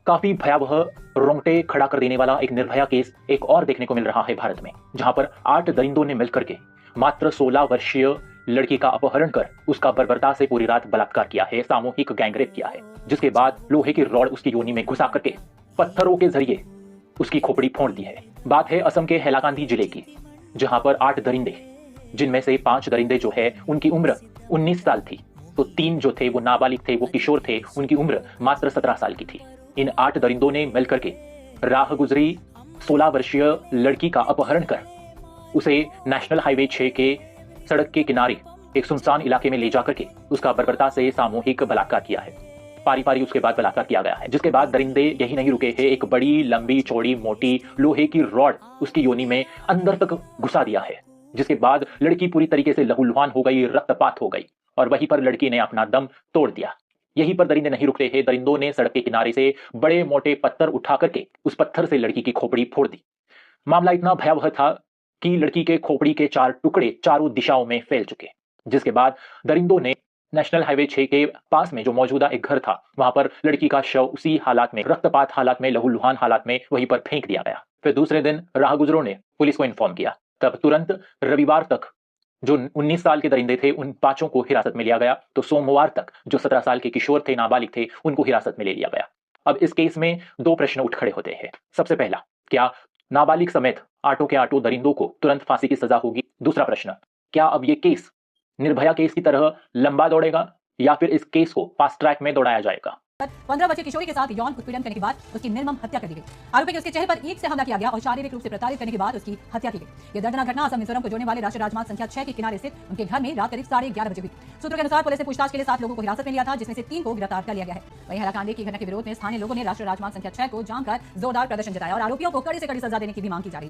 काफी भयावह, रोंगटे खड़ा कर देने वाला एक निर्भया केस एक और देखने को मिल रहा है भारत में, जहां पर 8 दरिंदों ने मिलकर के मात्र 16 वर्षीय लड़की का अपहरण कर उसका बर्बरता से पूरी रात बलात्कार किया है, सामूहिक गैंगरेप किया है। जिसके बाद लोहे की रॉड उसकी योनि में घुसा करके पत्थरों के जरिए उसकी खोपड़ी फोड़ दी है। बात है असम के हैलाकांदी जिले की, जहां पर 8 दरिंदे, जिनमें से 5 दरिंदे जो है उनकी उम्र 19 साल थी, तो 3 जो थे वो नाबालिग थे, वो किशोर थे, उनकी उम्र मात्र 17 साल की थी। इन 8 दरिंदों ने मिलकर के राह गुजरी 16 वर्षीय लड़की का अपहरण कर उसे नेशनल हाईवे 6 के सड़क के किनारे एक सुनसान इलाके में ले जाकर के उसका बर्बरता से सामूहिक बलात्कार किया है। पारी पारी उसके बाद बलात्कार किया गया है। जिसके बाद दरिंदे यही नहीं रुके हैं, एक बड़ी लंबी चौड़ी मोटी लोहे की रॉड उसकी योनि में अंदर तक घुसा दिया है। जिसके बाद लड़की पूरी तरीके से लहूलुहान हो गई, रक्तपात हो गई और वहीं पर लड़की ने अपना दम तोड़ दिया। यहीं पर दरिंदे नहीं रुक रहे हैं, दरिंदों ने सड़क के किनारे से बड़े मोटे पत्थर उठा करके उस पत्थर से लड़की की खोपड़ी फोड़ दी। मामला इतना भयावह था कि लड़की के खोपड़ी के 4 टुकड़े चारों दिशाओं में फैल चुके। जिसके बाद दरिंदों ने नेशनल हाईवे 6 के पास में जो मौजूदा एक घर था, वहां पर लड़की का शव उसी हालात में, रक्तपात हालात में, लहूलुहान हालात में वहीं पर फेंक दिया गया। फिर दूसरे दिन राहगुजरों ने पुलिस को इन्फॉर्म किया। तब तुरंत रविवार तक जो 19 साल के दरिंदे थे उन 5 को हिरासत में लिया गया, तो सोमवार तक जो 17 साल के किशोर थे, नाबालिग थे, उनको हिरासत में ले लिया गया। अब इस केस में 2 प्रश्न उठ खड़े होते हैं। सबसे पहला, क्या नाबालिग समेत 8 के 8 दरिंदों को तुरंत फांसी की सजा होगी? दूसरा प्रश्न, क्या अब ये केस निर्भया केस की तरह लंबा दौड़ेगा या फिर इस केस को फास्ट ट्रैक में दौड़ाया जाएगा? 15 वर्षीय किशोरी के साथ यौन उत्पीड़न करने के बाद उसकी निर्मम हत्या कर दी गई। आरोपी के उसके चेहरे पर ईंट से हमला किया गया और शारीरिक रूप से प्रताड़ित करने के बाद उसकी हत्या की गई। यह दर्दनाक घटना असम मिजोरम को जोड़ने वाले राष्ट्रीय राजमार्ग संख्या 6 के किनारे स्थित उनके घर में रात करीब 11:30 बजे हुई। सूत्रों के अनुसार पुलिस ने पूछताछ के लिए 7 लोगों को हिरासत में लिया था, जिसमें से 3 को गिरफ्तार कर लिया गया है। वहीं हैलाकांडी की घटना के विरोध में स्थानीय लोगों ने राष्ट्रीय राजमार्ग संख्या 6 को जाम कर जोरदार प्रदर्शन जताया और आरोपियों को कड़ी से कड़ी सजा देने की भी मांग की जा रही है।